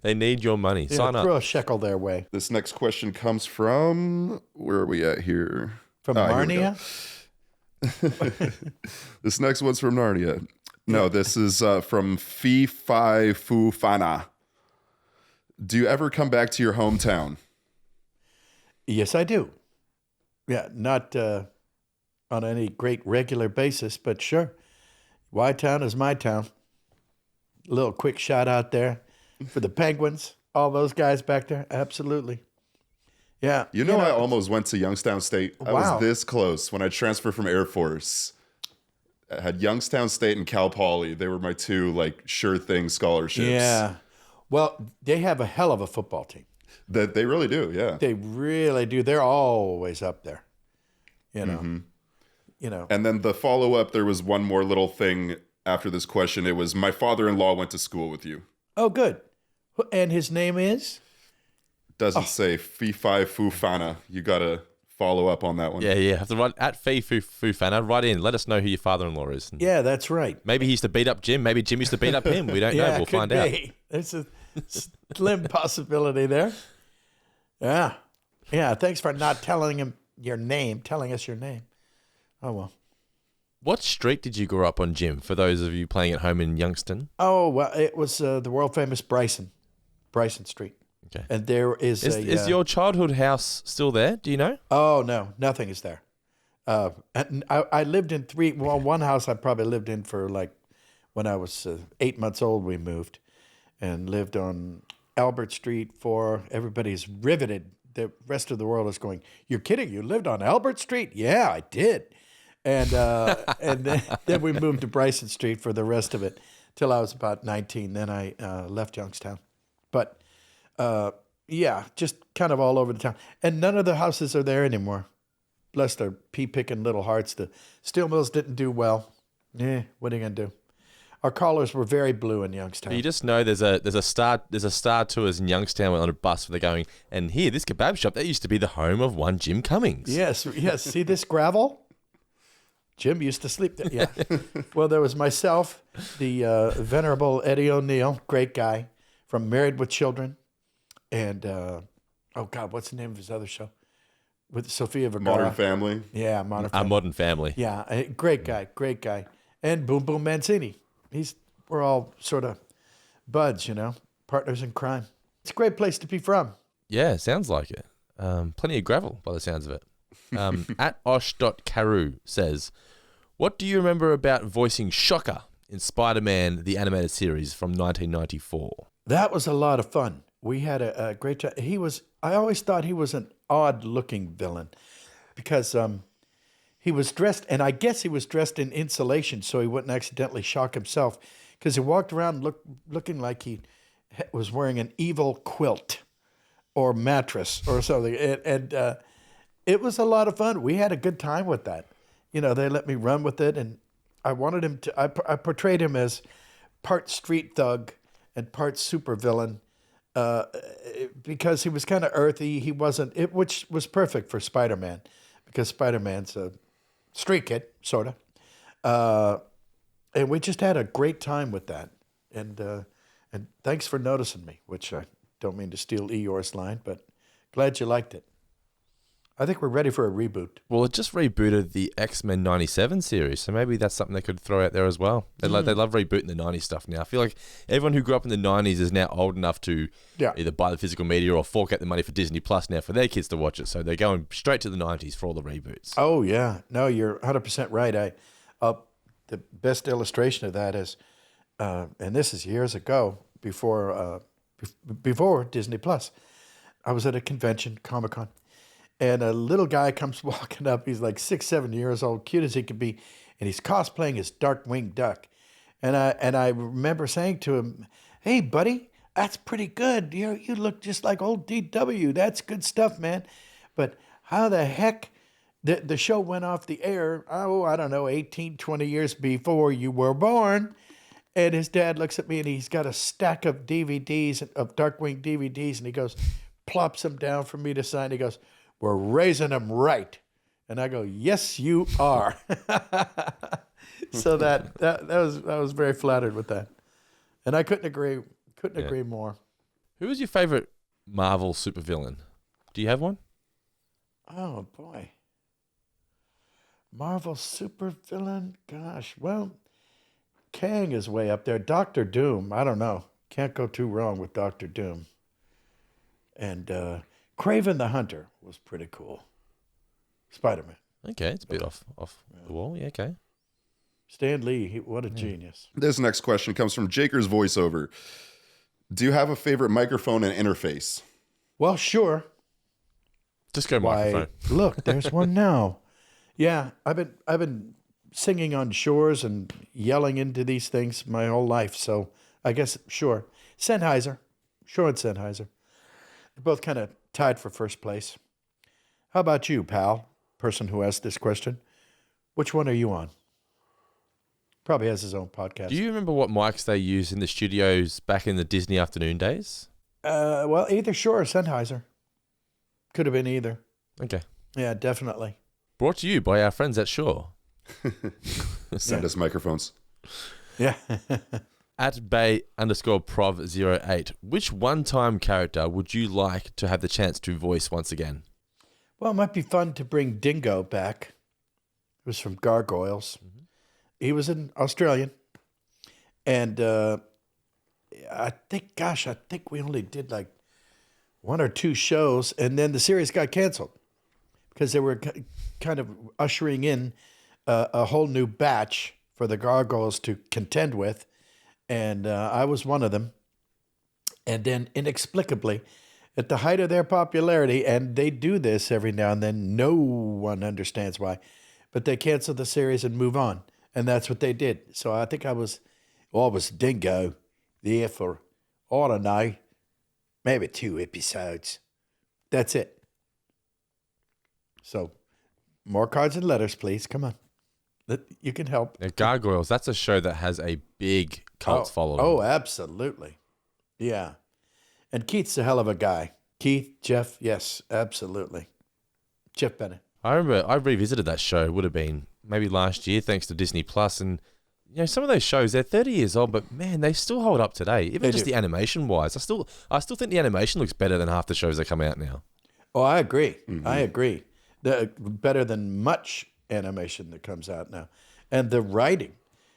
They need your money. Sign up. Throw a shekel their way. This next question comes from... Where are we at here? From Narnia? This next one's from Narnia. No, this is from Fi Fi Fu Fana. Do you ever come back to your hometown? Yes, I do. Yeah, not on any great regular basis, but sure. Y-Town is my town. A little quick shout out there for the Penguins, all those guys back there. Absolutely. Yeah. I almost went to Youngstown State. I was this close when I transferred from Air Force. I had Youngstown State and Cal Poly. They were my two sure thing scholarships. Yeah. Well, they have a hell of a football team. That they really do, yeah. They really do. They're always up there. And then the follow-up, there was one more little thing after this question. It was, my father-in-law went to school with you. Oh, good. And his name is? Doesn't say Fi Fi Fu Fana. You got to follow up on that one. Yeah. Have to write at Fana. Write in. Let us know who your father-in-law is. And Yeah, that's right. maybe he used to beat up Jim. Maybe Jim used to beat up him. We don't know. We'll could find out. be. There's a slim possibility there. Yeah. Yeah, thanks for not telling us your name. Oh, well. What street did you grow up on, Jim, for those of you playing at home in Youngstown? Oh, well, it was the world-famous Bryson Street. Okay. And there is Is your childhood house still there? Do you know? Oh, no, nothing is there. And I lived in one house I probably lived in for like, when I was 8 months old, we moved and lived on Albert Street everybody's riveted. The rest of the world is going, you're kidding, you lived on Albert Street? Yeah, I did. And then we moved to Bryson Street for the rest of it till I was about 19. Then I left Youngstown. But yeah, just kind of all over the town. And none of the houses are there anymore. Bless their pea-picking little hearts. The steel mills didn't do well. What are you going to do? Our collars were very blue in Youngstown. You just know there's a Star Tours in Youngstown on a bus where they're going, and here, this kebab shop, that used to be the home of one Jim Cummings. Yes. See this gravel? Jim used to sleep there. Yeah. Well, there was myself, the venerable Eddie O'Neill, great guy, from Married with Children, and oh God, what's the name of his other show? With Sofia Vergara. Modern Family. Yeah, Modern Family. Modern Family. Yeah, great guy, and Boom Boom Mancini. We're all sort of buds, partners in crime. It's a great place to be from. Yeah, sounds like it. Plenty of gravel by the sounds of it. At osh.caru says, what do you remember about voicing Shocker in Spider-Man, the animated series from 1994? That was a lot of fun. We had a great time. I always thought he was an odd-looking villain because he was dressed, and I guess he was dressed in insulation so he wouldn't accidentally shock himself, because he walked around looking like he was wearing an evil quilt or mattress or something. And it was a lot of fun. We had a good time with that. They let me run with it, and I wanted him to. I portrayed him as part street thug and part supervillain because he was kind of earthy. He wasn't, which was perfect for Spider-Man, because Spider-Man's a street kid, sort of. And we just had a great time with that. And thanks for noticing me, which I don't mean to steal Eeyore's line, but glad you liked it. I think we're ready for a reboot. Well, it just rebooted the X-Men 97 series, so maybe that's something they could throw out there as well. They love rebooting the 90s stuff now. I feel like everyone who grew up in the 90s is now old enough to either buy the physical media or fork out the money for Disney Plus now for their kids to watch it. So they're going straight to the 90s for all the reboots. Oh, yeah. No, you're 100% right. The best illustration of that is, and this is years ago, before Disney Plus, I was at a convention, ComicCon, and a little guy comes walking up. He's like 6, 7 years old, cute as he could be, and he's cosplaying as Darkwing Duck. And I remember saying to him, "Hey, buddy, that's pretty good. You look just like old DW. That's good stuff, man. But how the heck?" The show went off the air, I don't know, 18, 20 years before you were born. And his dad looks at me, and he's got a stack of DVDs, of Darkwing DVDs, and he goes, plops them down for me to sign. He goes, "We're raising them right." And I go, "Yes, you are." So I was very flattered with that. And I couldn't agree more. Who was your favorite Marvel supervillain? Do you have one? Oh, boy. Marvel supervillain? Gosh, well, Kang is way up there. Doctor Doom, I don't know. Can't go too wrong with Doctor Doom. And Kraven the Hunter was pretty cool. Spider-Man. Okay, it's a bit off the wall. Yeah, okay. Stan Lee, what a genius. This next question comes from Jaker's voiceover. Do you have a favorite microphone and interface? Well, sure. Just go microphone. Look, there's one now. Yeah, I've been singing on shores and yelling into these things my whole life, so I guess Shure. Sennheiser. Shure and Sennheiser. They're both kind of tied for first place. How about you, pal? Person who asked this question. Which one are you on? Probably has his own podcast. Do you remember what mics they used in the studios back in the Disney afternoon days? Well, either Shure or Sennheiser. Could have been either. Okay. Yeah, definitely. Brought to you by our friends at Shaw. Send us microphones. Yeah. At Bay_Prov08, which one-time character would you like to have the chance to voice once again? Well, it might be fun to bring Dingo back. It was from Gargoyles. Mm-hmm. He was an Australian. And I think we only did like 1 or 2 shows, and then the series got canceled because they were kind of ushering in a whole new batch for the Gargoyles to contend with. And I was one of them. And then inexplicably, at the height of their popularity, and they do this every now and then, no one understands why, but they cancel the series and move on. And that's what they did. So I think I was Dingo there for, I don't know, maybe 2 episodes. That's it. So more cards and letters, please. Come on. You can help. Now, Gargoyles, that's a show that has a big cult following. Oh, absolutely. Yeah. And Keith's a hell of a guy. Keith, Jeff, yes, absolutely. Jeff Bennett. I remember I revisited that show. It would have been maybe last year, thanks to Disney Plus. And you know, some of those shows, they're 30 years old, but man, they still hold up today. Even just the animation wise, I still think the animation looks better than half the shows that come out now. Oh, I agree. Mm-hmm. I agree. Better than much animation that comes out now. And the writing,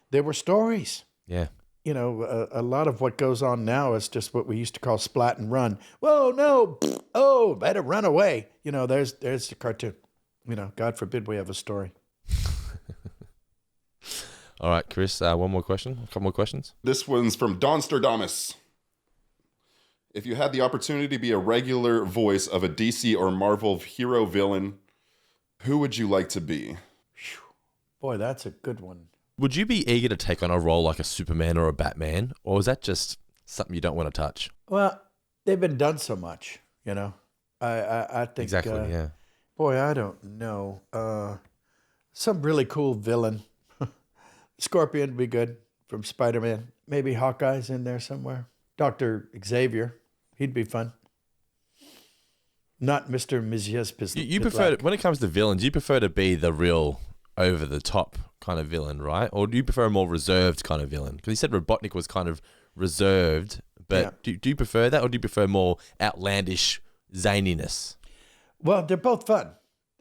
there were stories. Yeah. You know, a lot of what goes on now is just what we used to call splat and run. Whoa, no, oh, better run away. You know, there's the cartoon. You know, God forbid we have a story. All right, Chris, one more question, a couple more questions. This one's from Donsterdamus. If you had the opportunity to be a regular voice of a DC or Marvel hero villain, who would you like to be? Boy, that's a good one. Would you be eager to take on a role like a Superman or a Batman, or is that just something you don't want to touch? Well, they've been done so much, you know. I think exactly. Yeah. Boy, I don't know. Some really cool villain. Scorpion would be good from Spider-Man. Maybe Hawkeye's in there somewhere. Dr. Xavier, he'd be fun. Not Mr. Mizias. You prefer, when it comes to villains, you prefer to be the real over-the-top kind of villain, right? Or do you prefer a more reserved kind of villain? Because you said Robotnik was kind of reserved, but yeah. Do you prefer that, or do you prefer more outlandish zaniness? Well, they're both fun.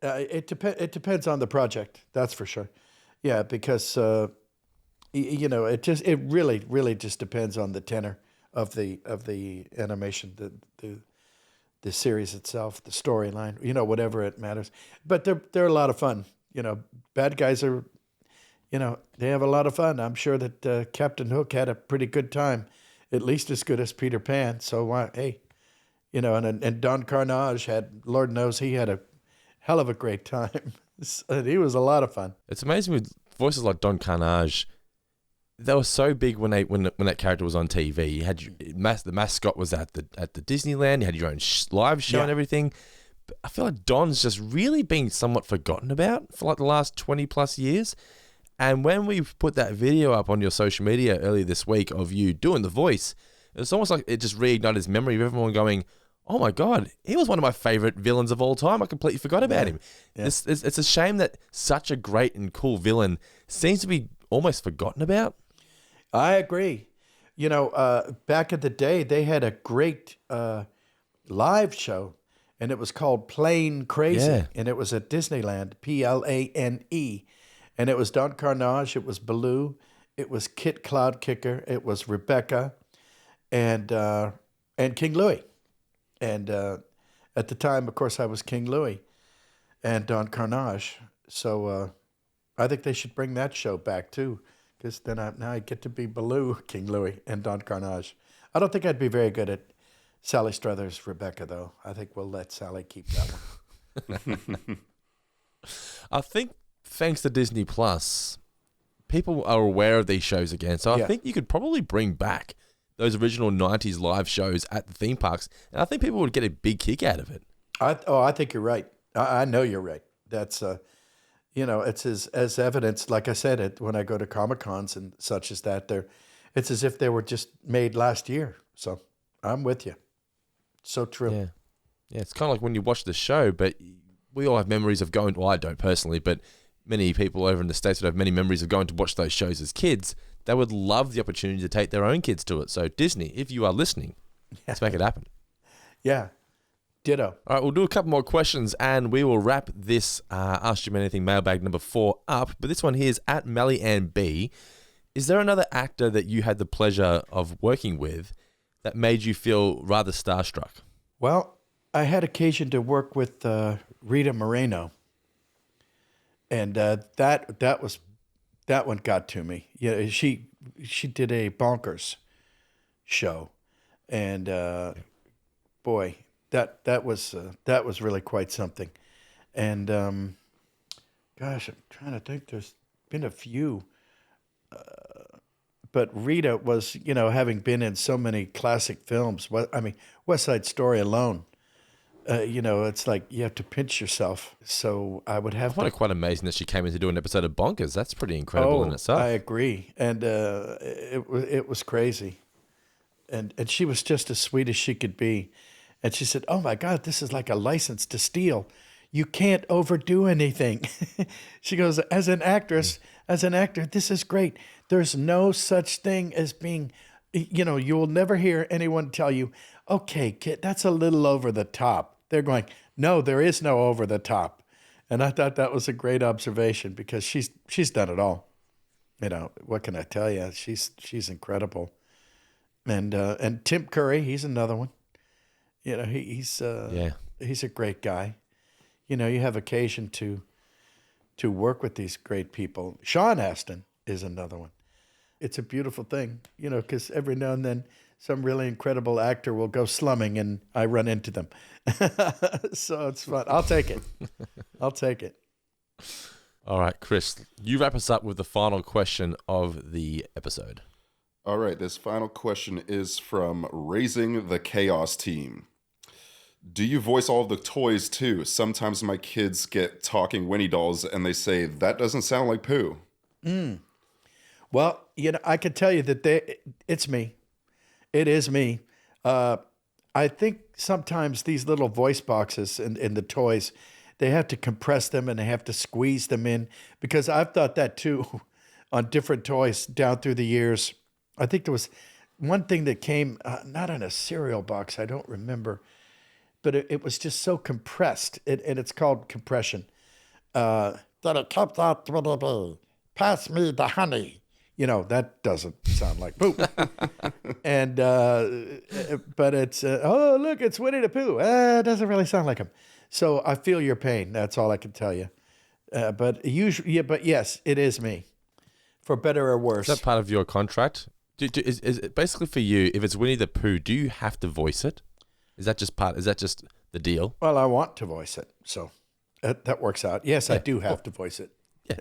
It depends on the project, that's for sure. Yeah, because you know, it really just depends on the tenor of the animation, the series itself, the storyline, you know, whatever it matters. But they're a lot of fun. You know, bad guys are, you know, they have a lot of fun. I'm sure that Captain Hook had a pretty good time, at least as good as Peter Pan. So hey, you know, and Don Carnage had, Lord knows, he had a hell of a great time. He was a lot of fun. It's amazing with voices like Don Carnage. They were so big when that character was on TV. You had the mascot was at the Disneyland. You had your own live show and everything. But I feel like Don's just really been somewhat forgotten about for like the last 20 plus years. And when we put that video up on your social media earlier this week of you doing the voice, it's almost like it just reignited his memory of everyone going, "Oh my God, he was one of my favorite villains of all time. I completely forgot about him." Yeah. It's a shame that such a great and cool villain seems to be almost forgotten about. I agree. You know, back in the day, they had a great live show, and it was called Plane Crazy, and it was at Disneyland, Plane, and it was Don Carnage, it was Baloo, it was Kit Cloudkicker, it was Rebecca, and King Louie. And at the time, of course, I was King Louie and Don Carnage. So I think they should bring that show back, too, because then now I get to be Baloo, King Louie, and Don Carnage. I don't think I'd be very good at Sally Struthers' Rebecca, though. I think we'll let Sally keep that one. I think thanks to Disney Plus, people are aware of these shows again. So I think you could probably bring back those original 90s live shows at the theme parks, and I think people would get a big kick out of it. I think you're right. I know you're right. That's, you know, it's as evidence, like I said, when I go to Comic-Cons and such as that, it's as if they were just made last year. So I'm with you. So true. Yeah, it's kind of like when you watch the show, but we all have memories of going, well, I don't personally, but many people over in the States would have many memories of going to watch those shows as kids. They would love the opportunity to take their own kids to it. So Disney, if you are listening, let's make it happen. Yeah. Ditto. All right, we'll do a couple more questions and we will wrap this Ask You Anything mailbag number 4 up. But this one here is at Melly Ann B. Is there another actor that you had the pleasure of working with that made you feel rather starstruck? Well, I had occasion to work with Rita Moreno, and that one got to me. Yeah, she did a Bonkers show, and boy, that was really quite something. And gosh, I'm trying to think. There's been a few. But Rita was, having been in so many classic films. West Side Story alone. It's like you have to pinch yourself. So I would have. I find it quite amazing that she came in to do an episode of Bonkers. That's pretty incredible in itself. I agree, and it was crazy, and she was just as sweet as she could be, and she said, "Oh my God, this is like a license to steal. You can't overdo anything." She goes, as an actor, this is great. There's no such thing as being, you will never hear anyone tell you, okay, kid, that's a little over the top. They're going, no, there is no over the top. And I thought that was a great observation because she's done it all. What can I tell you? She's incredible. And Tim Curry, he's another one. He's a great guy. You have occasion to work with these great people. Sean Astin is another one. It's a beautiful thing, because every now and then some really incredible actor will go slumming and I run into them. So it's fun. I'll take it. All right, Chris, you wrap us up with the final question of the episode. All right, this final question is from Raising the Chaos Team. Do you voice all of the toys too? Sometimes my kids get talking Winnie dolls and they say, that doesn't sound like Pooh. Well, I can tell you that it's me. It is me. I think sometimes these little voice boxes in the toys, they have to compress them and they have to squeeze them in, because I've thought that too on different toys down through the years. I think there was one thing that came, not in a cereal box, I don't remember, but it was just so compressed, and it's called compression. That it kept out, pass me the honey. That doesn't sound like Pooh. And, but it's, oh, look, it's Winnie the Pooh. It doesn't really sound like him. So I feel your pain. That's all I can tell you. But yes, it is me, for better or worse. Is that part of your contract? Is it basically for you, if it's Winnie the Pooh, do you have to voice it? Is that just the deal? Well, I want to voice it. So that works out. Yes, I do have to voice it. Yeah.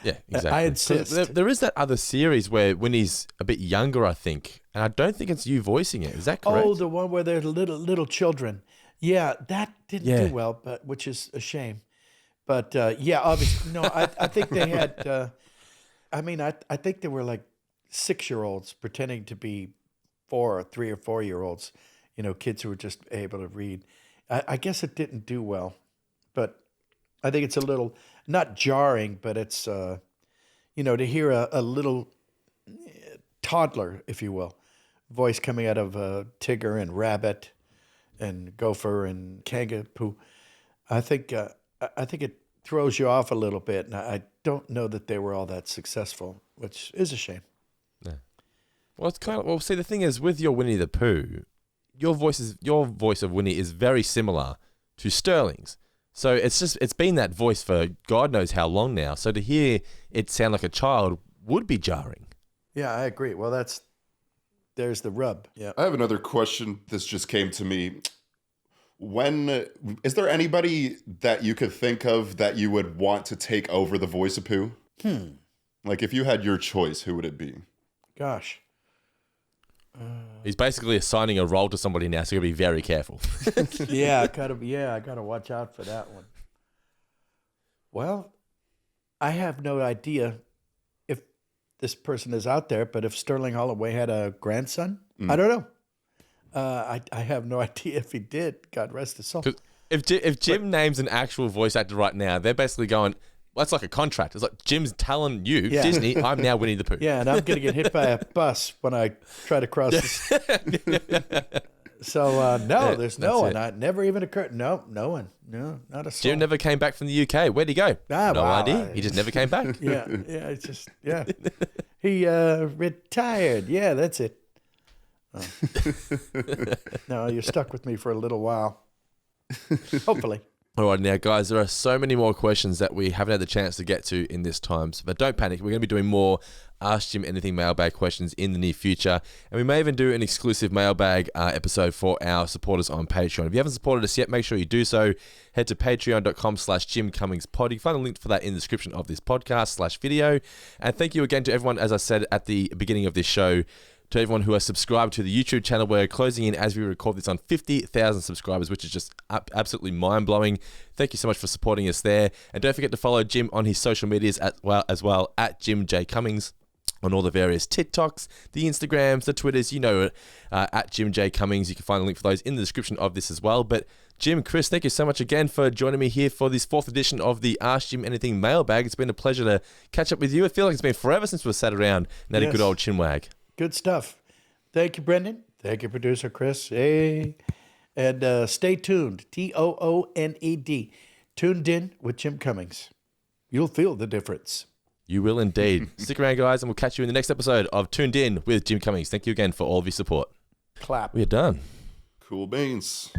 Yeah, exactly. I insist. There is that other series where Winnie's a bit younger, I think, and I don't think it's you voicing it. Is that correct? Oh, the one where they're little children. Yeah, that didn't do well, but which is a shame. But obviously, no. I think they had. I think they were like 6-year-olds pretending to be 3 or 4-year-olds. Kids who were just able to read. I guess it didn't do well, but I think it's a little, not jarring, but it's, to hear a little toddler, if you will, voice coming out of Tigger and Rabbit and Gopher and Kangaroo. I think it throws you off a little bit, and I don't know that they were all that successful, which is a shame. Yeah. Well, see, the thing is, with your Winnie the Pooh, your voice of Winnie is very similar to Sterling's. So it's been that voice for God knows how long now. So to hear it sound like a child would be jarring. Yeah, I agree. Well, there's the rub. Yeah. I have another question. This just came to me. Is there anybody that you could think of that you would want to take over the voice of Pooh? Like if you had your choice, who would it be? Gosh. He's basically assigning a role to somebody now, so you got to be very careful. I gotta watch out for that one. Well, I have no idea if this person is out there, but if Sterling Holloway had a grandson, I don't know. I have no idea if he did. God rest his soul. if Jim names an actual voice actor right now, they're basically going, well, that's like a contract. It's like Jim's telling you, Disney, I'm now Winnie the Pooh. Yeah, and I'm going to get hit by a bus when I try to cross this. So, no, there's no one. It never even occurred. No one. No, not a soul. Jim never came back from the UK. Where'd he go? No idea. He just never came back. It's just, He retired. Yeah, that's it. Oh. No, you're stuck with me for a little while. Hopefully. All right, now, guys, there are so many more questions that we haven't had the chance to get to in this time. But don't panic. We're going to be doing more Ask Jim Anything mailbag questions in the near future. And we may even do an exclusive mailbag episode for our supporters on Patreon. If you haven't supported us yet, make sure you do so. Head to patreon.com/JimCummingsPod. You can find a link for that in the description of this podcast/video. And thank you again to everyone, as I said at the beginning of this show, to everyone who has subscribed to the YouTube channel. We're closing in as we record this on 50,000 subscribers, which is just absolutely mind-blowing. Thank you so much for supporting us there. And don't forget to follow Jim on his social medias as well at Jim J. Cummings on all the various TikToks, the Instagrams, the Twitters, you know it, at Jim J. Cummings. You can find a link for those in the description of this as well. But Jim, Chris, thank you so much again for joining me here for this 4th edition of the Ask Jim Anything mailbag. It's been a pleasure to catch up with you. I feel like it's been forever since we sat around and had a good old chinwag. Good stuff. Thank you, Brendan. Thank you, producer Chris. Hey. And stay tuned. TOONED. Tuned in with Jim Cummings. You'll feel the difference. You will indeed. Stick around, guys, and we'll catch you in the next episode of Tuned In with Jim Cummings. Thank you again for all of your support. Clap. We're done. Cool beans.